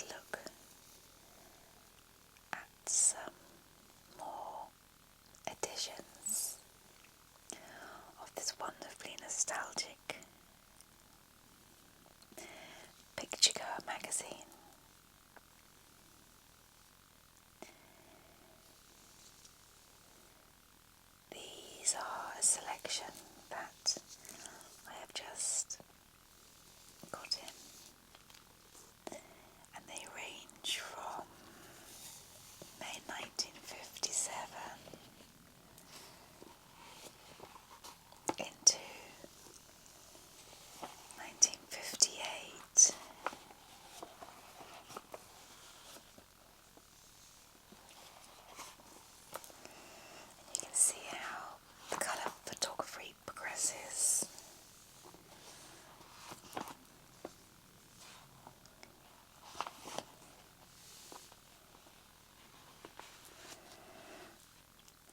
a look at some more editions of this wonderfully nostalgic picture-goer magazine. These are a selection that I have just got in, and they range from May 1957 into 1958. And you can see how the colour photography progresses.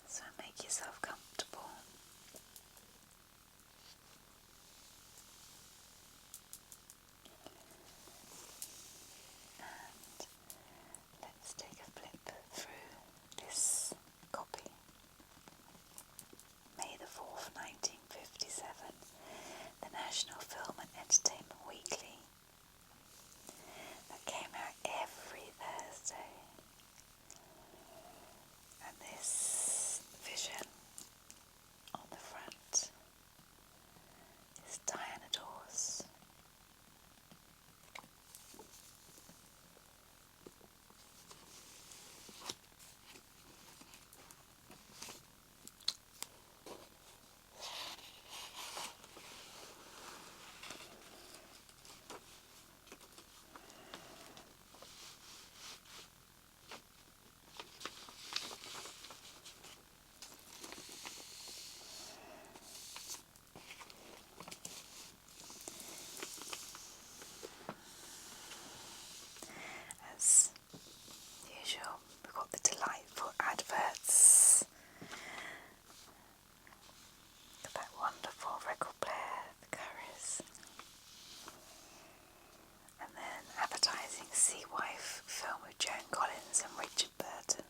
So make yourself comfortable. And let's take a flip through this copy. May the 4th, 1957, the National Film and Entertainment Weekly that came out every Thursday. And this vision on the front is Diana Doris. As usual, we've got the delightful adverts. Got that wonderful record player, the Curries. And then advertising Sea Wife film with Joan Collins and Richard Burton.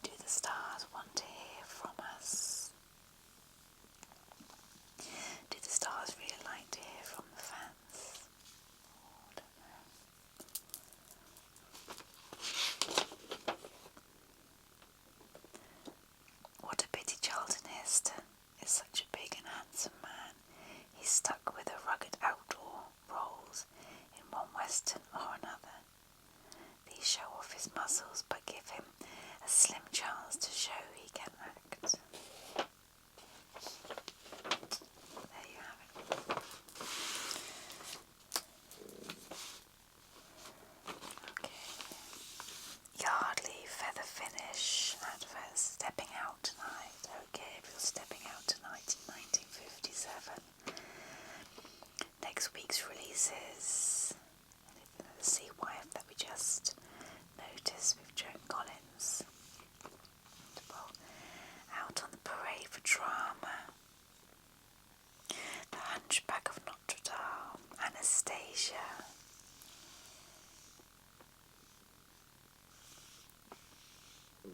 Do the stars want to hear from us? Do the stars really like to hear from the fans? Oh, I don't know. What a pity Charlton Heston is such a big and handsome man. He's stuck with the rugged outdoor roles in one western or another. These show off his muscles but give him a slim chance to show he can act. There you have it. Okay. Yardley feather finish adverts. Stepping out tonight. Okay, if you're stepping out tonight in 1957. Next week's releases. The Sea Wife that we just noticed with Joan Collins. Out on the Parade for Drama. The Hunchback of Notre Dame. Anastasia.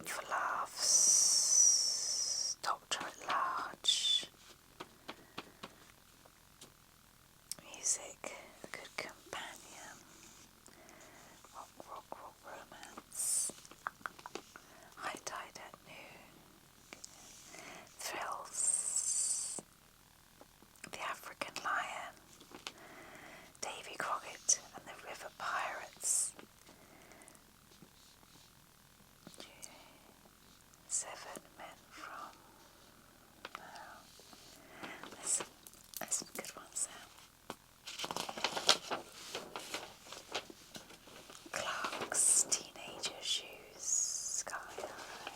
For Laughs. Doctor at Large. Music. The Good Companion. Rock, romance. High Tide at Noon. Thrills. The African Lion. Davy Crockett and the River Pirates. 7 Men from there's some good ones there. Clark's Teenager Shoes, Sky High.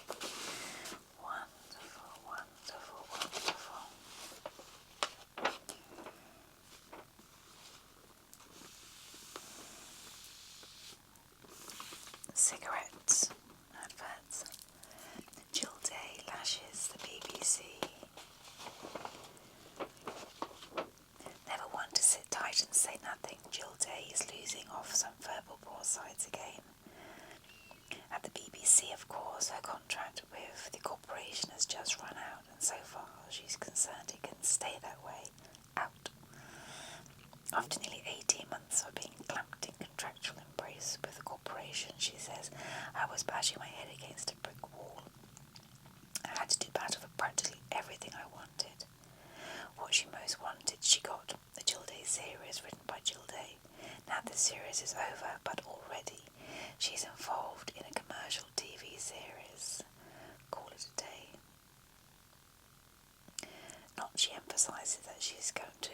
Wonderful, wonderful, wonderful. Cigarette adverts. Jill Day Lashes. That's the BBC. Never one to sit tight and say nothing. Jill Day is losing off some verbal broadsides again. At the BBC, of course, her contract with the corporation has just run out, and so far as she's concerned, it can stay that way. Out. After nearly 18 months of being clamped in contractual embrace with the corporation, she says, I was bashing my head against a brick wall. I had to do battle for practically everything I wanted. What she most wanted, she got. The Jill Day series written by Jill Day. Now the series is over, but already she's involved in a commercial TV series. Call it a day. Not she emphasises that she's going to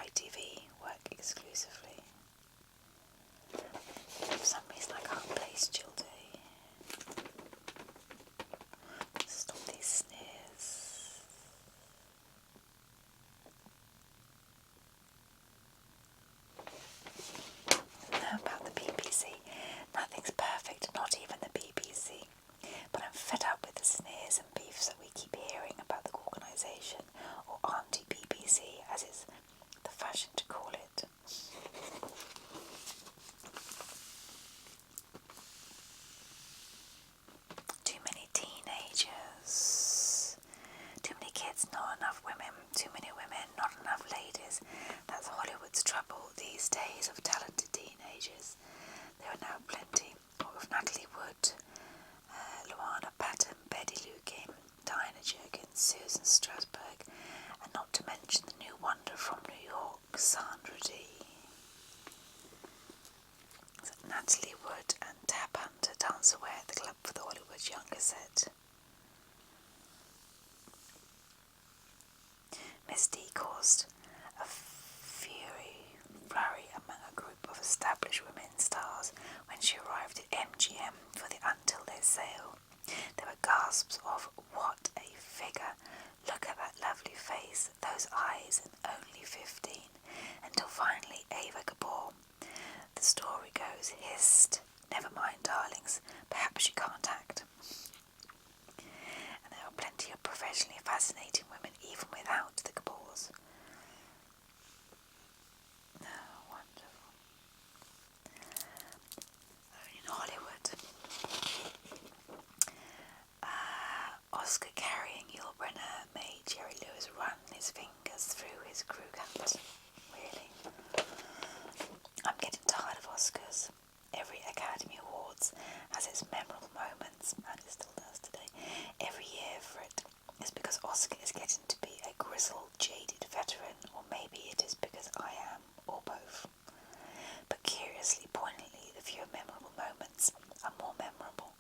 ITV work exclusively. For some reason I can't place Jill Day. Stop these sneers. Now about the BBC. Nothing's perfect, not even the BBC. But I'm fed up with the sneers and beefs that we keep hearing about the organisation, or Auntie BBC, as it's the fashion to call it. Too many teenagers. Too many kids, not enough women. Too many women, not enough ladies. That's Hollywood's trouble these days of talented teenagers. There are now plenty. What with Natalie Wood, Luana Patton, Betty Lou Kim, Diana Jurgens, Susan Strasberg, and not to mention the new wonder from New York, Sandra Dee. Natalie Wood and Tab Hunter dance away at the club for the Hollywood younger set. Miss D caused a flurry among a group of established women stars when she arrived at MGM for the Until They Sail. There were gasps of, what a figure, look at that lovely face, those eyes, and only 15, until finally Ava Gabor, the story goes, hissed, never mind darlings, perhaps you can't act. And there were plenty of professionally fascinating women even without the Gabors. Oh, wonderful. Only in Hollywood. Oscar-carrying Yul Brynner made Jerry Lewis run his fingers through his crew cut. Really? I'm getting tired of Oscars. Every Academy Awards has its memorable moments, and it still does today. Every year for it is because Oscar is getting to be a grizzled, jaded veteran, or maybe it is because I am, or both. But curiously, poignantly, the fewer memorable moments are more memorable,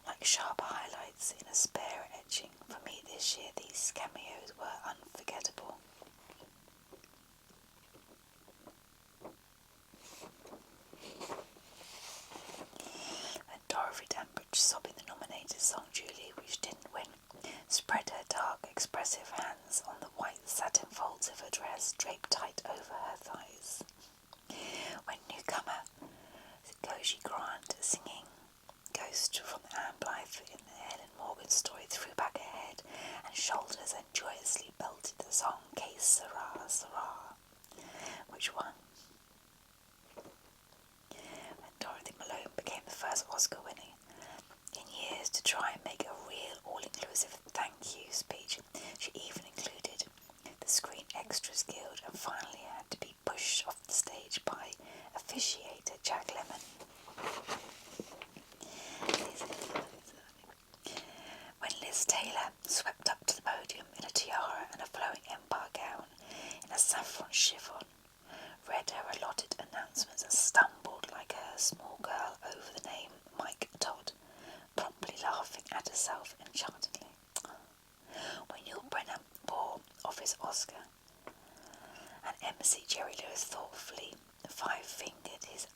like sharp highlights in a spare etching. For me this year, these cameos were unforgettable. And Dorothy Malone, sobbing the nominated song Julie, which didn't win, spread her dark, expressive hands on the white satin folds of her dress draped tight over her thighs. When newcomer Goji Grant, singing Ghost from Anne Blythe in the Helen Morgan story, threw back her head and shoulders and joyously belted the song Que Sera, Sera, which won. When Dorothy Malone became the first Oscar winner in years to try and make a real all-inclusive thank you speech, she even included the Screen Extras Guild and finally had to be pushed off the stage by officiator Jack Lemmon. When Liz Taylor swept up to the podium in a tiara and a flowing empire gown in a saffron chiffon, read her allotted announcements and stumbled like a small girl over the name Mike Todd, promptly laughing at herself enchantedly. When Yul Brynner bore off his Oscar, and MC Jerry Lewis thoughtfully five-fingered his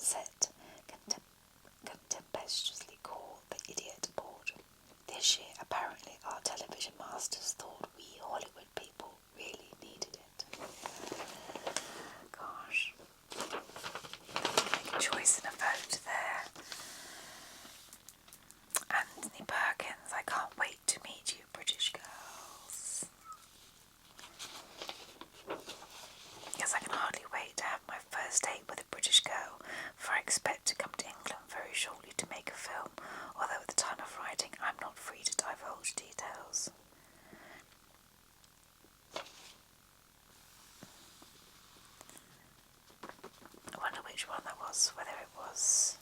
set tempestuously call the idiot board. This year, apparently, our television masters thought we Hollywood people really needed it. Gosh. Make a choice and a vote there. Anthony Perkins, I can't wait to meet you, British girls. Yes, I can hardly wait to have my first date with a British girl, for I expect to come to England very shortly to make a film, although at the time of writing I'm not free to divulge details. I wonder which one that was, whether it was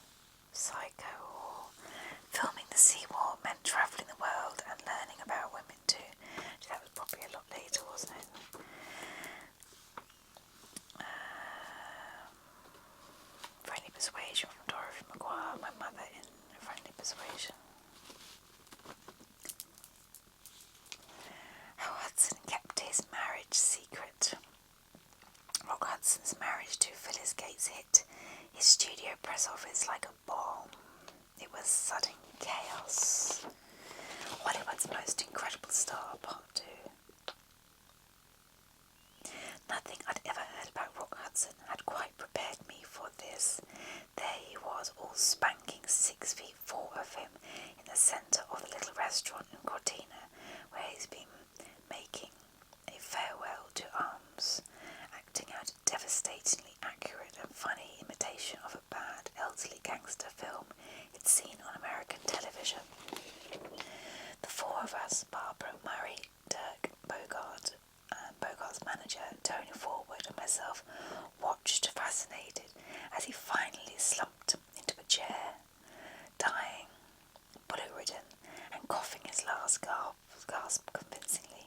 Psycho or filming the Seawall meant travelling the world and learning about women too. That was probably a lot later, wasn't it? Friendly Persuasion from Dorothy Malone, my mother in Friendly Persuasion. How Hudson kept his marriage secret. Rock Hudson's marriage to Phyllis Gates hit his studio press office like a bomb. It was sudden chaos. Hollywood's Most Incredible Star, Part 2. Nothing I'd ever heard about Rock Hudson had quite prepared me for this. There he was, all spanking 6 feet 4 of him, in the centre of the little restaurant in Cortina, where he's been making a farewell to arms, acting out a devastatingly accurate and funny imitation of a bad elderly gangster film he'd seen on American television. The 4 of us, Barbara, Murray, Dirk, Bogart, Bogart's manager, Tony Forward, and myself, watched fascinated as he finally slumped into a chair, dying, bullet-ridden, and coughing his last gasp convincingly.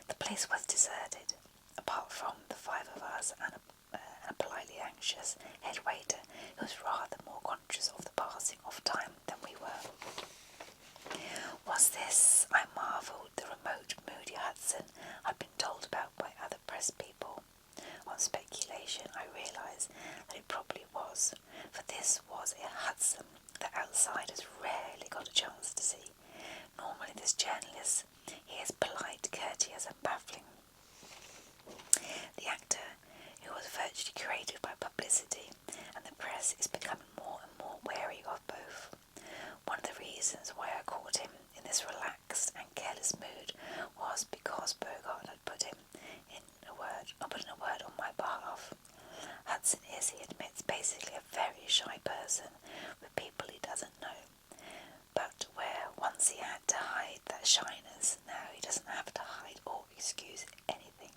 The place was deserted, apart from the 5 of us and a politely anxious head waiter who was rather more conscious of the passing of time than we were. Was this, I marvelled, the remote, moody Hudson I'd been told about by other press people? On speculation, I realised that it probably was, for this was a Hudson that outsiders rarely got a chance to see. Normally this journalist, he is polite, courteous and baffling. The actor, who was virtually created by publicity, and the press is becoming more and more wary of both. One of the reasons why I caught him in this relaxed and careless mood was because Bogart had put in a word on my behalf. Hudson is, he admits, basically a very shy person with people he doesn't know. But where once he had to hide that shyness, now he doesn't have to hide or excuse anything.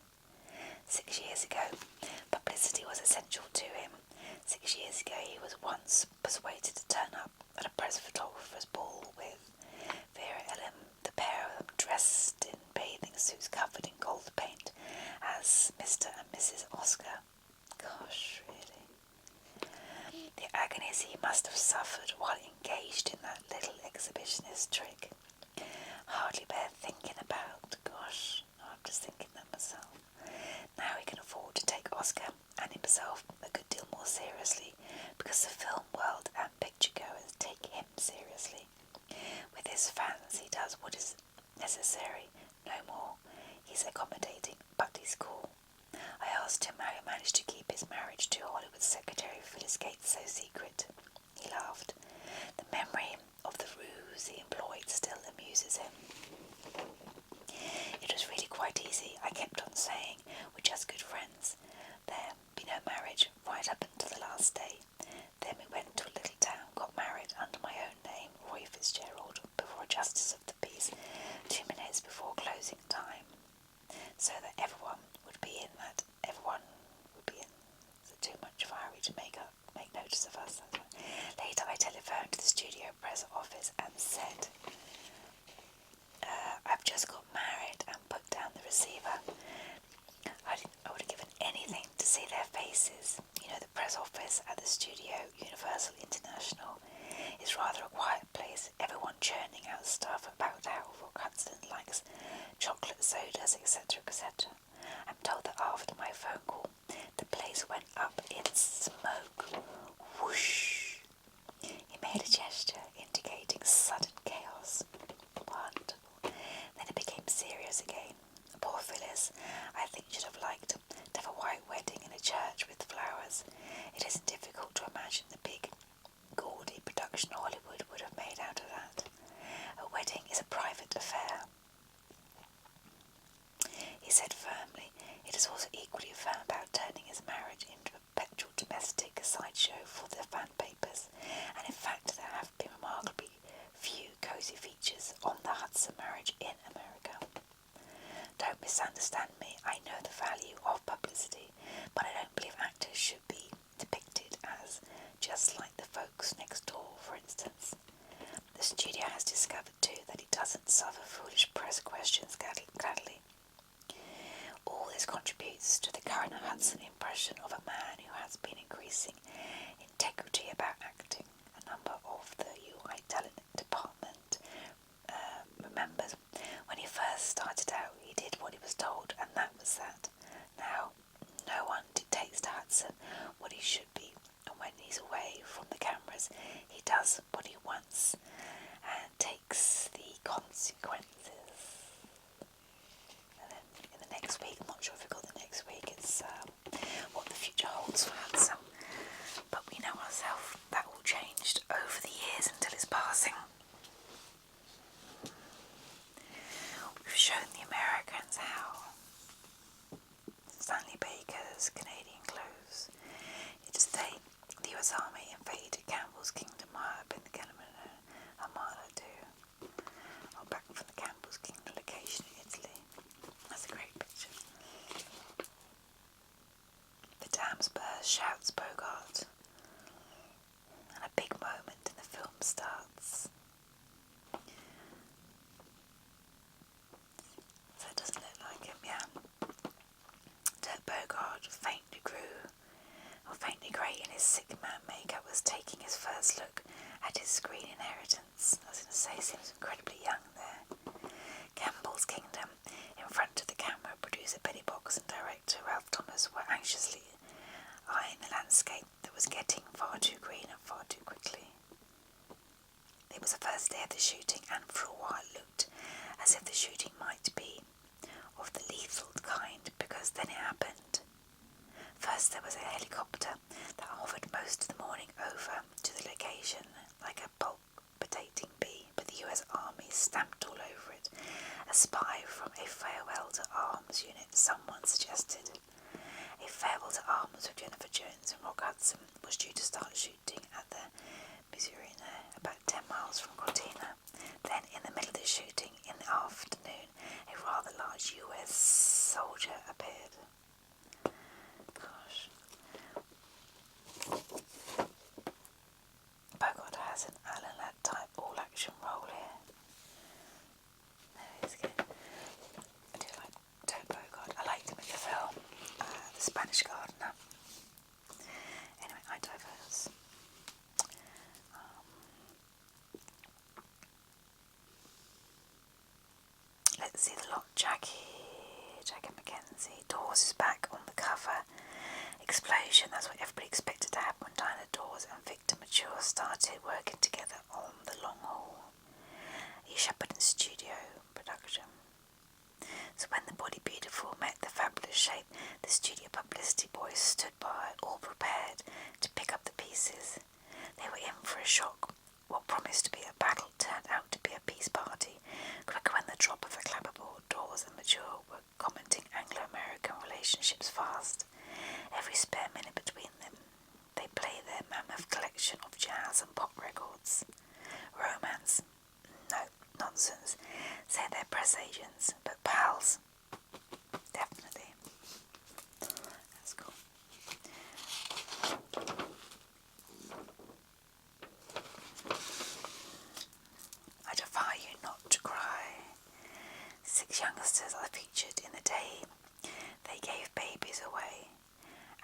6 years ago, publicity was essential to him. 6 years ago, he was once persuaded to turn up at a press photographer's ball with Vera Ellen, the pair of them dressed in bathing suits covered in gold paint, as Mr. and Mrs. Oscar. Gosh, really. The agonies he must have suffered while engaged in that little exhibitionist trick. Hardly bear thinking about. Gosh, I'm just thinking that myself. Now he can afford to take Oscar and himself a good deal more seriously, because the film world and picture-goers take him seriously. With his fans, he does what is necessary, no more. He's accommodating, but he's cool. I asked him how he managed to keep his marriage to Hollywood secretary Phyllis Gates so secret. He laughed. The memory of the ruse he employed still amuses him. It was really quite easy. I kept on saying, we're just good friends. There be no marriage right up until the last day. Then we went to a little town, got married under my own name, Roy Fitzgerald, before a justice of the peace, 2 minutes before closing time, so that everyone would be in too much of a hurry to make notice of us. Later I telephoned to the studio press office and said, I've just got married, and put down the receiver. I would have given anything to see their faces. You know, the press office at the studio, Universal International, is rather a quiet place, everyone churning out stuff about how Rock Hudson likes chocolate sodas, etc., etc. I'm told that after my phone call, the place went up in smoke. Doris again. Poor Phyllis, I think she'd have liked to have a white wedding in a church with flowers. It isn't difficult to imagine the big, gaudy production Hollywood would have made out of that. A wedding is a private affair, he said firmly. It is also equally firm about turning his marriage into a perpetual domestic sideshow for the fan papers, and in fact there have been remarkably few cosy features on the Hudson marriage in America. Don't misunderstand me, I know the value of publicity, but I don't believe actors should be depicted as just like the folks next door, for instance. The studio has discovered too that it doesn't suffer foolish press questions gladly. All this contributes to the current Hudson impression of a man who has been increasing integrity about acting. A number of the UI talent department remembers when he first started out, he did what he was told, and that was that. Now, no one dictates to Hudson what he should be, and when he's away from the cameras, he does what he wants and takes the consequences. And then in the next week, I'm not sure if we've got the next week, it's what the future holds for Hudson. But we know ourselves, that all changed over the years until his passing. We've shown the Americans how Stanley Baker's Canadian clothes. It is the US Army invaded Campbell's Kingdom high up in the Armada too. Or back from the Campbell's Kingdom location in Italy. That's a great picture. The dams burst, shouts Bogart. And a big moment in the film starts. So it doesn't look like him, yeah. Dirk Bogart, faintly grey in his sick man makeup, was taking his first look at his screen inheritance. I was going to say, he seems incredibly young there. Campbell's Kingdom. In front of the camera, producer Betty Box and director Ralph Thomas were anxiously eyeing the landscape that was getting far too green and far too quickly. It was the first day of the shooting, and for a while it looked as if the shooting might be of the lethal kind, because then it happened. First there was a helicopter that hovered most of the morning over to the location like a palpitating bee, but the US Army stamped all over it. A spy from a farewell to arms unit, someone suggested. A farewell to arms with Jennifer Jones and Rock Hudson was due to start shooting at the Missouri, about 10 miles from Cortina. Then, in the middle of the shooting, in the afternoon, a rather large US soldier appeared. Gosh. Bogart has an Alan Ladd type all-action role here. There he is again. I do like Dirk Bogart. I liked him in the film, The Spanish Gardener. Anyway, I diverse. Let's see the lot. Jackie McKenzie. Dawes is back on the cover. Explosion, that's what everybody expected to happen when Diana Dawes and Victor Mature started working together on The Long Haul. A Shepperton Studio production. So when the Body Beautiful met the fabulous shape, the studio publicity boys stood by, all prepared to pick up the pieces. They were in for a shock. What promised to be a battle turned out to be a peace party. Quicker when the drop of a clapperboard, Dawes and Mature were commenting Anglo-American relationships fast. Every spare minute between them, they play their mammoth collection of jazz and pop records. Romance? No, nonsense. Say they're press agents, but pals? Definitely. That's cool. I defy you not to cry. 6 youngsters are featured in the day they gave babies away,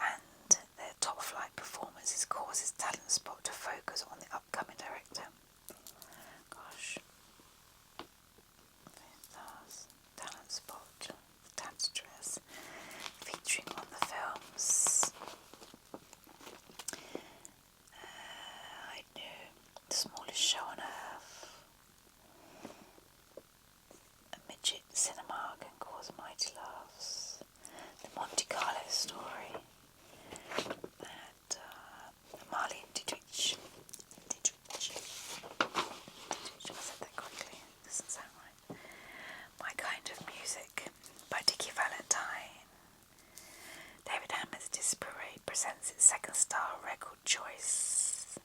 and their top-flight performances causes Talent Spot to focus on the upcoming director. Gosh. Stars, Talent Spot, Dad's Dress, featuring on the films. I knew The Smallest Show on Earth, A Midget Cinemark, difficult choice.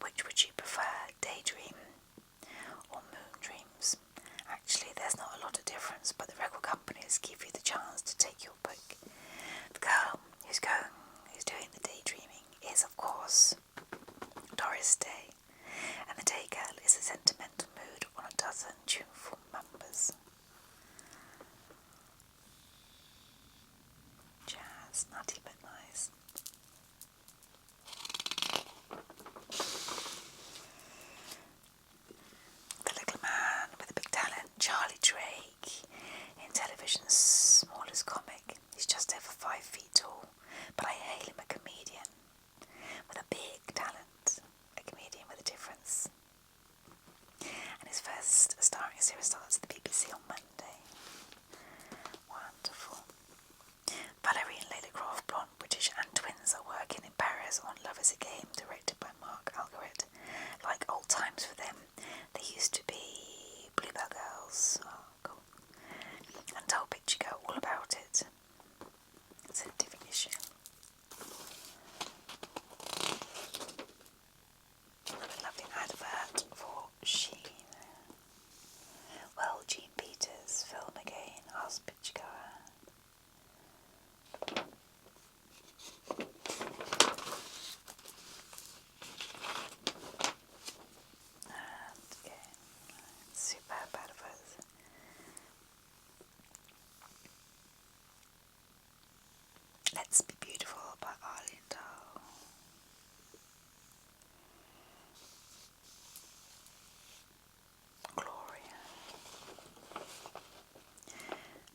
Which would you prefer, daydream or moon dreams? Actually, there's not a lot of difference, but the record companies give you the chance to take your pick. The girl who's doing the daydreaming is, of course, Doris Day, and the day girl is a sentimental mood on a dozen tuneful numbers. Jazz, nutty but nice. The little man with a big talent, Charlie Drake, in television's smallest comic. He's just over 5 feet tall, but I hail him a comedian with a big talent, a comedian with a difference. And his first starring series starts at the BBC on Monday. Wonderful. Valerie and Layla Croft, blonde, British and twins, are working in Paris on Love is a Game, directed by Mark Algaret. Like old times for them, they used to be Bluebell Girls. Oh, cool. And told Picture Girl all about it. It's a different issue. A lovely advert for Shein. Will Jean Peters film again? Asked Picture And again, superb adverts. Let's Be Beautiful by Arlene Dahl. Gloria.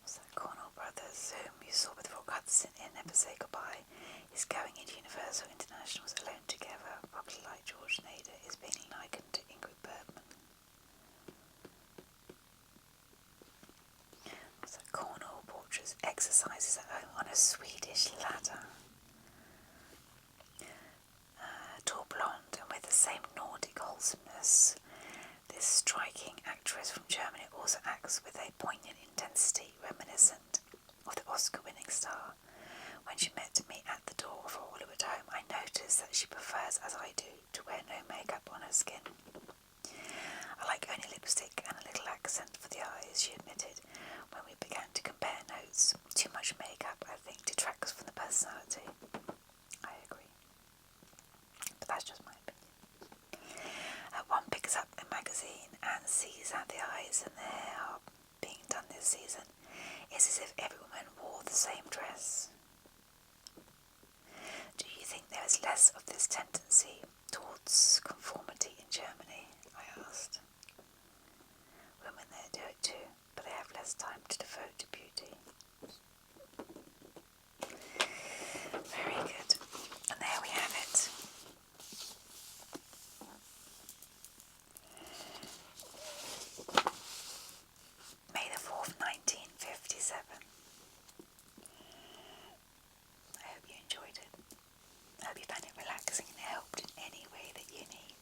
So Cornell Brothers, whom you saw with Rock Hudson in Never Say Goodbye, is going into Universal International's Alone Together. Probably like George Nader is being likened to Ingrid Bergman. So Cornell portraits exercises at home on a Swedish ladder. Tall, blonde, and with the same Nordic wholesomeness, this striking actress from Germany also acts with a poignant intensity reminiscent of the Oscar-winning star. When she met me at the door of her Hollywood home, I noticed that she prefers, as I do, to wear no makeup on her skin. I like only lipstick and a little accent for the eyes, she admitted when we began to compare notes. Too much makeup, I think, detracts from the personality. I agree. But that's just my opinion. One picks up a magazine and sees how the eyes and the hair are being done this season. It's as if every woman wore the same dress. Do you think there is less of this tendency towards conformity in Germany? I asked. Women there do it too, but they have less time to devote to beauty. Very good. And there we have it. May the 4th, 1957. I hope you enjoyed it. I hope you found it relaxing and it helped in any way that you need.